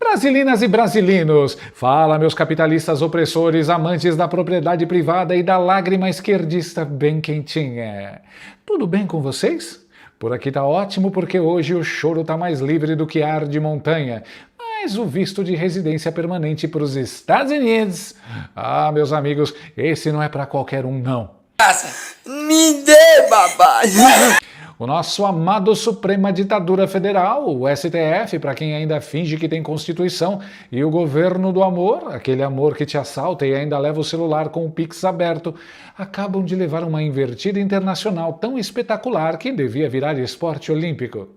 Brasilinas e brasilinos, fala meus capitalistas opressores, amantes da propriedade privada e da lágrima esquerdista bem quentinha. Tudo bem com vocês? Por aqui tá ótimo porque hoje o choro tá mais livre do que ar de montanha. Mas o visto de residência permanente para os Estados Unidos... Ah, meus amigos, esse não é para qualquer um, não. Me dê, babai! O nosso amado Suprema Ditadura Federal, o STF, para quem ainda finge que tem Constituição, e o governo do amor, aquele amor que te assalta e ainda leva o celular com o Pix aberto, acabam de levar uma invertida internacional tão espetacular que devia virar esporte olímpico.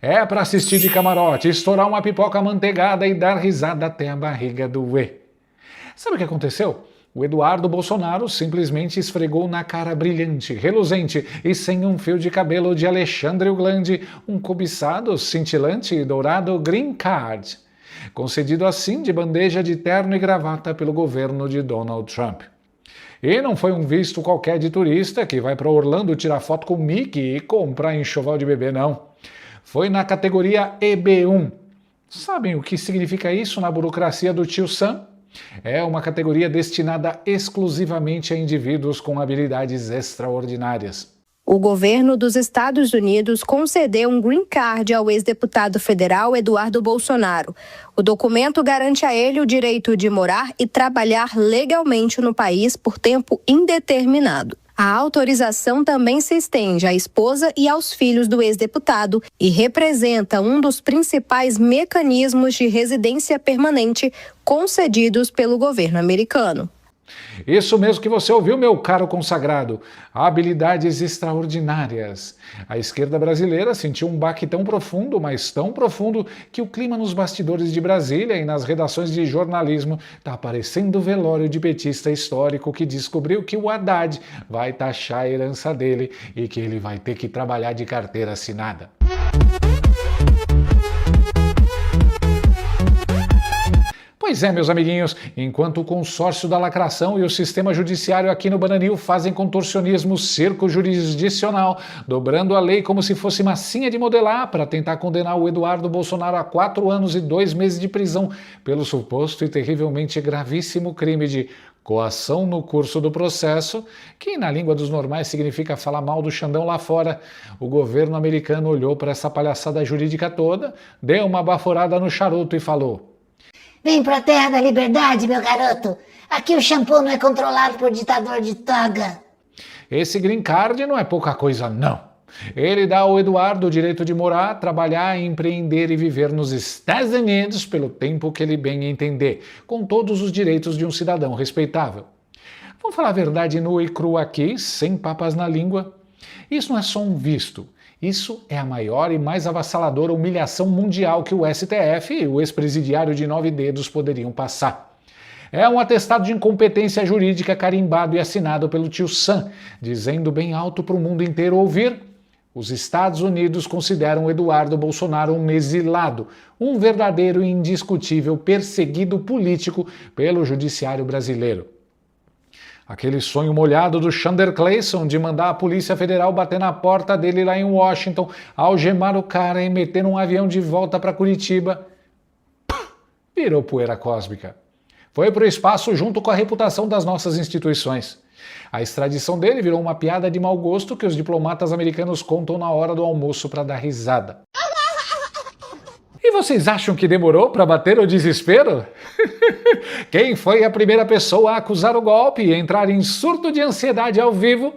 É para assistir de camarote, estourar uma pipoca amanteigada e dar risada até a barriga doer. Sabe o que aconteceu? O Eduardo Bolsonaro simplesmente esfregou na cara brilhante, reluzente e sem um fio de cabelo de Alexandre Uglandi um cobiçado, cintilante e dourado Green Card, concedido assim de bandeja de terno e gravata pelo governo de Donald Trump. E não foi um visto qualquer de turista que vai para Orlando tirar foto com o Mickey e comprar enxoval de bebê, não. Foi na categoria EB1. Sabem o que significa isso na burocracia do tio Sam? É uma categoria destinada exclusivamente a indivíduos com habilidades extraordinárias. O governo dos Estados Unidos concedeu um green card ao ex-deputado federal Eduardo Bolsonaro. O documento garante a ele o direito de morar e trabalhar legalmente no país por tempo indeterminado. A autorização também se estende à esposa e aos filhos do ex-deputado e representa um dos principais mecanismos de residência permanente concedidos pelo governo americano. Isso mesmo que você ouviu, meu caro consagrado. Habilidades extraordinárias. A esquerda brasileira sentiu um baque tão profundo, mas tão profundo, que o clima nos bastidores de Brasília e nas redações de jornalismo está parecendo o velório de petista histórico que descobriu que o Haddad vai taxar a herança dele e que ele vai ter que trabalhar de carteira assinada. Pois é, meus amiguinhos, enquanto o consórcio da lacração e o sistema judiciário aqui no Bananil fazem contorcionismo circo jurisdicional, dobrando a lei como se fosse massinha de modelar para tentar condenar o Eduardo Bolsonaro a 4 anos e 2 meses de prisão pelo suposto e terrivelmente gravíssimo crime de coação no curso do processo, que na língua dos normais significa falar mal do Xandão lá fora, o governo americano olhou para essa palhaçada jurídica toda, deu uma baforada no charuto e falou: Vem pra terra da liberdade, meu garoto. Aqui o shampoo não é controlado por ditador de toga. Esse green card não é pouca coisa, não. Ele dá ao Eduardo o direito de morar, trabalhar, empreender e viver nos Estados Unidos pelo tempo que ele bem entender, com todos os direitos de um cidadão respeitável. Vamos falar a verdade nua e crua aqui, sem papas na língua? Isso não é só um visto. Isso é a maior e mais avassaladora humilhação mundial que o STF e o ex-presidiário de 9 dedos poderiam passar. É um atestado de incompetência jurídica carimbado e assinado pelo tio Sam, dizendo bem alto para o mundo inteiro ouvir: os Estados Unidos consideram Eduardo Bolsonaro um exilado, um verdadeiro e indiscutível perseguido político pelo judiciário brasileiro. Aquele sonho molhado do Chandler Clayson de mandar a Polícia Federal bater na porta dele lá em Washington, algemar o cara e meter num avião de volta para Curitiba, virou poeira cósmica. Foi para o espaço junto com a reputação das nossas instituições. A extradição dele virou uma piada de mau gosto que os diplomatas americanos contam na hora do almoço para dar risada. E vocês acham que demorou para bater o desespero? Quem foi a primeira pessoa a acusar o golpe e entrar em surto de ansiedade ao vivo?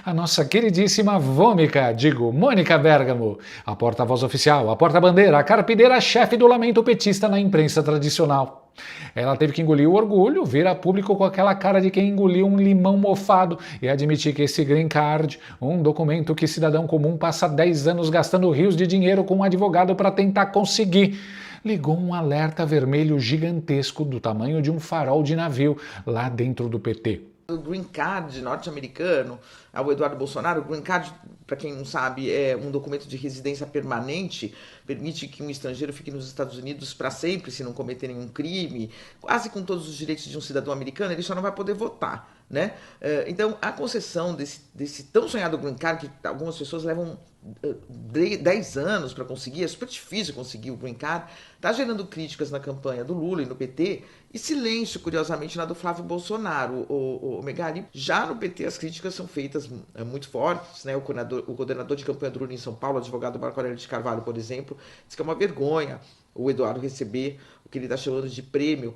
A nossa queridíssima Mônica Bergamo, a porta-voz oficial, a porta-bandeira, a carpideira-chefe do lamento petista na imprensa tradicional. Ela teve que engolir o orgulho, vir a público com aquela cara de quem engoliu um limão mofado e admitir que esse green card, um documento que cidadão comum passa 10 anos gastando rios de dinheiro com um advogado para tentar conseguir, ligou um alerta vermelho gigantesco do tamanho de um farol de navio lá dentro do PT. O Green Card norte-americano, ao Eduardo Bolsonaro, o Green Card, para quem não sabe, é um documento de residência permanente, permite que um estrangeiro fique nos Estados Unidos para sempre, se não cometer nenhum crime, quase com todos os direitos de um cidadão americano. Ele só não vai poder votar, né? Então, a concessão desse tão sonhado green card, que algumas pessoas levam 10 anos para conseguir, é super difícil conseguir o green card, está gerando críticas na campanha do Lula e no PT e silêncio, curiosamente, na do Flávio Bolsonaro. O Megali, já no PT as críticas são feitas muito fortes, né? O coordenador de campanha do Lula em São Paulo, o advogado Marco Aurélio de Carvalho, por exemplo, diz que é uma vergonha o Eduardo receber o que ele está chamando de prêmio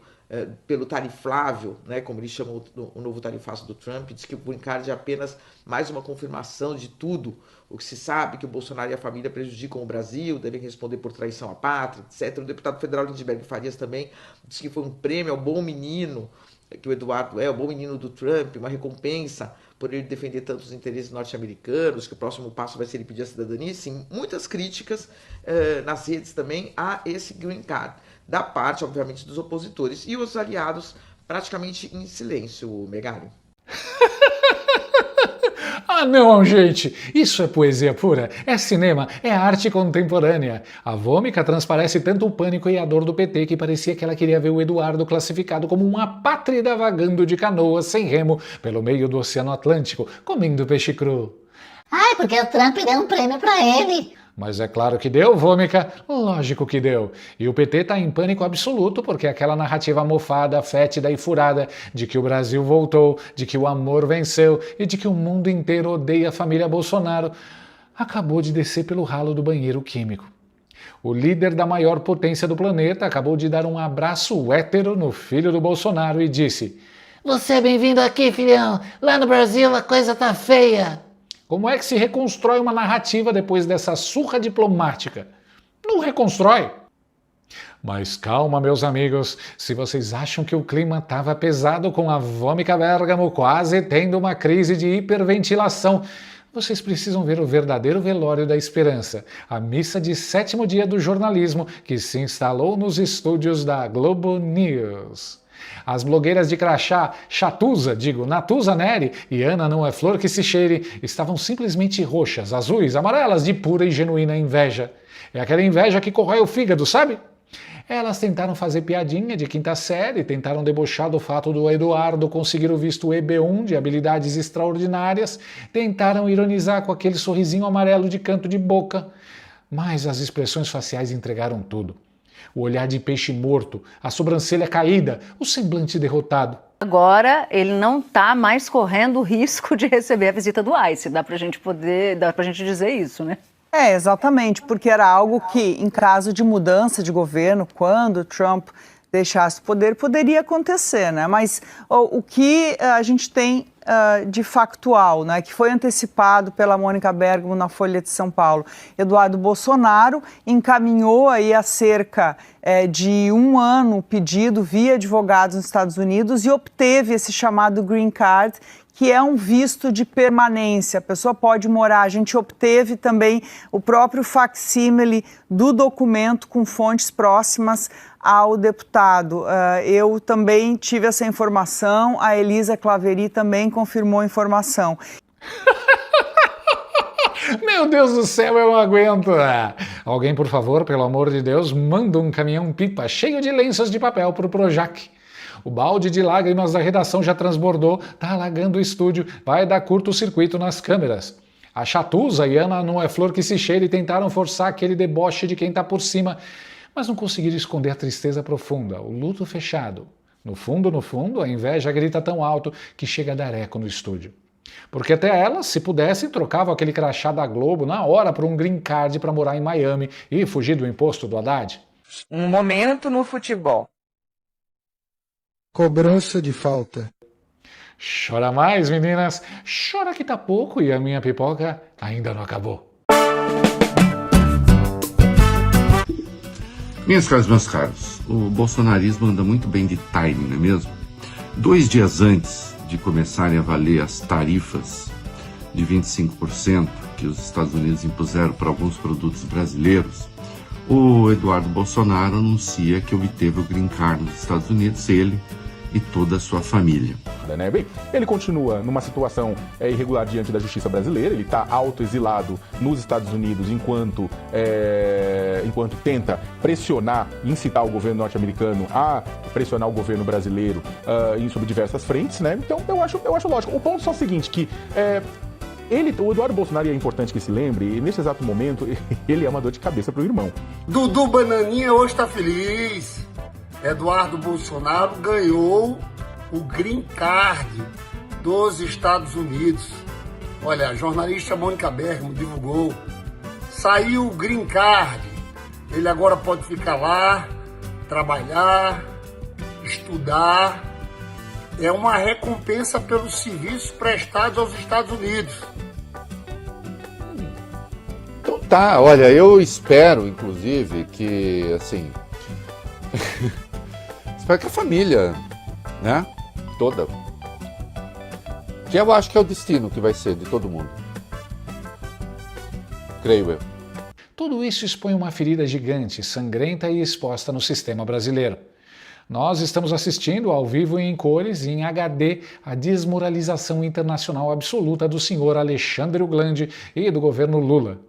pelo tariflável, né, como ele chama o novo tarifaço do Trump. Diz que o green card é apenas mais uma confirmação de tudo o que se sabe, que o Bolsonaro e a família prejudicam o Brasil, devem responder por traição à pátria, etc. O deputado federal Lindbergh Farias também disse que foi um prêmio ao bom menino, que o Eduardo é o bom menino do Trump, uma recompensa por ele defender tantos interesses norte-americanos, que o próximo passo vai ser ele pedir a cidadania. Sim, muitas críticas nas redes também a esse green card, da parte, obviamente, dos opositores, e os aliados praticamente em silêncio, Megali. Ah, não, gente! Isso é poesia pura, é cinema, é arte contemporânea. A Vômica transparece tanto o pânico e a dor do PT que parecia que ela queria ver o Eduardo classificado como uma apátrida vagando de canoas sem remo pelo meio do Oceano Atlântico, comendo peixe cru. Ai, porque o Trump deu um prêmio pra ele. Mas é claro que deu, Vômica, lógico que deu. E o PT tá em pânico absoluto porque aquela narrativa mofada, fétida e furada de que o Brasil voltou, de que o amor venceu e de que o mundo inteiro odeia a família Bolsonaro acabou de descer pelo ralo do banheiro químico. O líder da maior potência do planeta acabou de dar um abraço hétero no filho do Bolsonaro e disse: "Você é bem-vindo aqui, filhão. Lá no Brasil a coisa tá feia." Como é que se reconstrói uma narrativa depois dessa surra diplomática? Não reconstrói. Mas calma, meus amigos, se vocês acham que o clima estava pesado com a Vômica Bergamo quase tendo uma crise de hiperventilação, vocês precisam ver o verdadeiro velório da esperança, a missa de 7º dia do jornalismo que se instalou nos estúdios da Globo News. As blogueiras de crachá Natuza Neri e Ana Não É Flor Que Se Cheire estavam simplesmente roxas, azuis, amarelas de pura e genuína inveja. É aquela inveja que corrói o fígado, sabe? Elas tentaram fazer piadinha de quinta série, tentaram debochar do fato do Eduardo conseguir o visto EB1 de habilidades extraordinárias, tentaram ironizar com aquele sorrisinho amarelo de canto de boca, mas as expressões faciais entregaram tudo. O olhar de peixe morto, a sobrancelha caída, o semblante derrotado. Agora ele não está mais correndo o risco de receber a visita do ICE. Dá pra gente dizer isso, né? É, exatamente, porque era algo que, em caso de mudança de governo, quando Trump deixasse o poder, poderia acontecer, né? Mas o que a gente tem de factual, né, que foi antecipado pela Mônica Bergamo na Folha de São Paulo. Eduardo Bolsonaro encaminhou aí há cerca de um ano o pedido via advogados nos Estados Unidos e obteve esse chamado green card, que é um visto de permanência. A pessoa pode morar. A gente obteve também o próprio facsímile do documento com fontes próximas ao deputado. Eu também tive essa informação, a Elisa Claveri também confirmou a informação. Meu Deus do céu, eu não aguento! Alguém, por favor, pelo amor de Deus, manda um caminhão-pipa cheio de lenços de papel pro Projac. O balde de lágrimas da redação já transbordou, tá alagando o estúdio, vai dar curto-circuito nas câmeras. A Chatuza e Ana Não É Flor Que Se Cheire tentaram forçar aquele deboche de quem tá por cima, mas não conseguiram esconder a tristeza profunda, o luto fechado. No fundo, a inveja grita tão alto que chega a dar eco no estúdio. Porque até elas, se pudessem, trocavam aquele crachá da Globo na hora por um green card para morar em Miami e fugir do imposto do Haddad. Um momento no futebol. Cobrança de falta. Chora mais, meninas. Chora que tá pouco e a minha pipoca ainda não acabou. Minhas caras, meus caros, o bolsonarismo anda muito bem de timing, não é mesmo? 2 dias antes de começarem a valer as tarifas de 25% que os Estados Unidos impuseram para alguns produtos brasileiros, o Eduardo Bolsonaro anuncia que obteve o green card nos Estados Unidos, ele e toda a sua família. Né? Bem, ele continua numa situação irregular diante da justiça brasileira, ele está autoexilado nos Estados Unidos enquanto tenta pressionar, incitar o governo norte-americano a pressionar o governo brasileiro sobre diversas frentes, né? Então eu acho lógico. O ponto é só o seguinte, que o Eduardo Bolsonaro, é importante que se lembre, e nesse exato momento ele é uma dor de cabeça para o irmão. Dudu Bananinha hoje está feliz. Eduardo Bolsonaro ganhou o Green Card dos Estados Unidos. Olha, a jornalista Mônica Bergamo divulgou. Saiu o Green Card. Ele agora pode ficar lá, trabalhar, estudar. É uma recompensa pelos serviços prestados aos Estados Unidos. Então tá, olha, eu espero, inclusive, que, assim... espero que a família, né, toda... que eu acho que é o destino que vai ser de todo mundo. Creio eu. Tudo isso expõe uma ferida gigante, sangrenta e exposta no sistema brasileiro. Nós estamos assistindo ao vivo e em cores e em HD a desmoralização internacional absoluta do senhor Alexandre Uglandi e do governo Lula.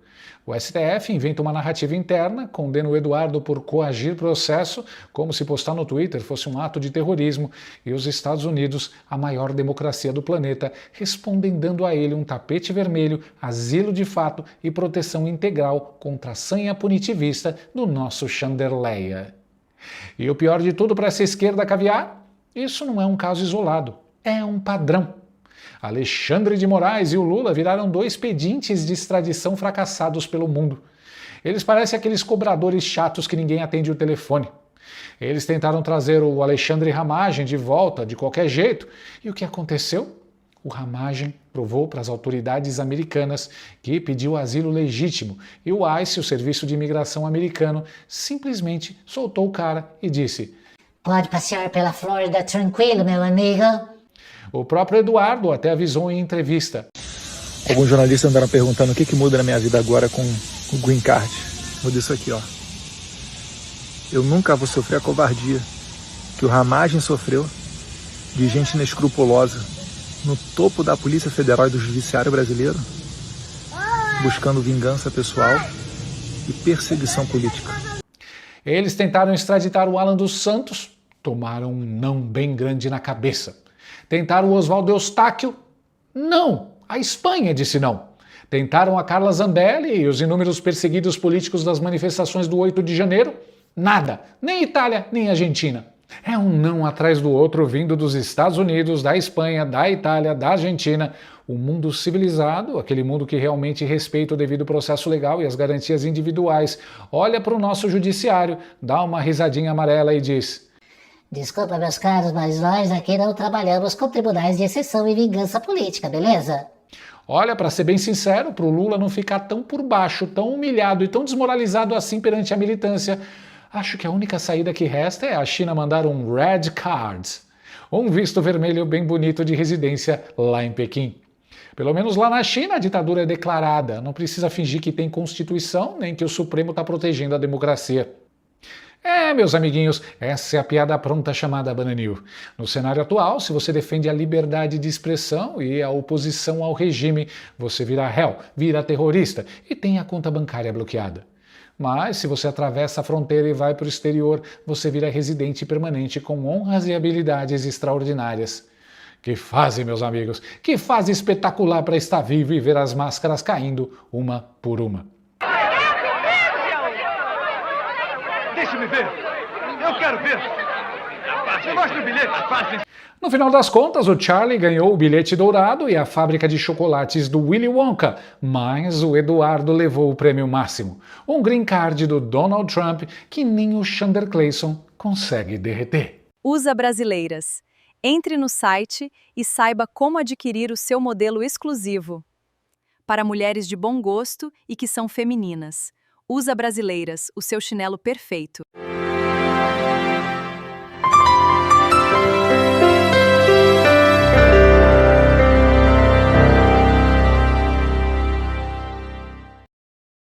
O STF inventa uma narrativa interna, condena o Eduardo por coagir processo, como se postar no Twitter fosse um ato de terrorismo, e os Estados Unidos, a maior democracia do planeta, respondem dando a ele um tapete vermelho, asilo de fato e proteção integral contra a sanha punitivista do nosso Chanderleia. E o pior de tudo para essa esquerda caviar? Isso não é um caso isolado, é um padrão. Alexandre de Moraes e o Lula viraram dois pedintes de extradição fracassados pelo mundo. Eles parecem aqueles cobradores chatos que ninguém atende o telefone. Eles tentaram trazer o Alexandre Ramagem de volta de qualquer jeito, e o que aconteceu? O Ramagem provou para as autoridades americanas que pediu asilo legítimo e o ICE, o Serviço de Imigração americano, simplesmente soltou o cara e disse: "Pode passear pela Flórida tranquilo, meu amigo." O próprio Eduardo até avisou em entrevista. Alguns jornalistas andaram perguntando o que muda na minha vida agora com o Green Card. Muda isso aqui, ó. Eu nunca vou sofrer a covardia que o Ramagem sofreu de gente inescrupulosa no topo da Polícia Federal e do Judiciário brasileiro, buscando vingança pessoal e perseguição política. Eles tentaram extraditar o Alan dos Santos, tomaram um não bem grande na cabeça. Tentaram o Oswaldo Eustáquio? Não! A Espanha disse não. Tentaram a Carla Zambelli e os inúmeros perseguidos políticos das manifestações do 8 de janeiro? Nada! Nem Itália, nem Argentina. É um não atrás do outro vindo dos Estados Unidos, da Espanha, da Itália, da Argentina. O mundo civilizado, aquele mundo que realmente respeita o devido processo legal e as garantias individuais, olha para o nosso judiciário, dá uma risadinha amarela e diz: "Desculpa, meus caros, mas nós aqui não trabalhamos com tribunais de exceção e vingança política, beleza?" Olha, para ser bem sincero, para o Lula não ficar tão por baixo, tão humilhado e tão desmoralizado assim perante a militância, acho que a única saída que resta é a China mandar um Red Card, um visto vermelho bem bonito de residência lá em Pequim. Pelo menos lá na China a ditadura é declarada, não precisa fingir que tem Constituição nem que o Supremo está protegendo a democracia. Meus amiguinhos, essa é a piada pronta chamada Bananil. No cenário atual, se você defende a liberdade de expressão e a oposição ao regime, você vira réu, vira terrorista e tem a conta bancária bloqueada. Mas, se você atravessa a fronteira e vai para o exterior, você vira residente permanente com honras e habilidades extraordinárias. Que fase, meus amigos, que fase espetacular para estar vivo e ver as máscaras caindo uma por uma. Deixe-me ver! Eu quero ver! Me mostre o bilhete! No final das contas, o Charlie ganhou o bilhete dourado e a fábrica de chocolates do Willy Wonka, mas o Eduardo levou o prêmio máximo, um green card do Donald Trump que nem o Chandler Clayson consegue derreter. USA Brasileiras. Entre no site e saiba como adquirir o seu modelo exclusivo. Para mulheres de bom gosto e que são femininas. USA Brasileiras, o seu chinelo perfeito.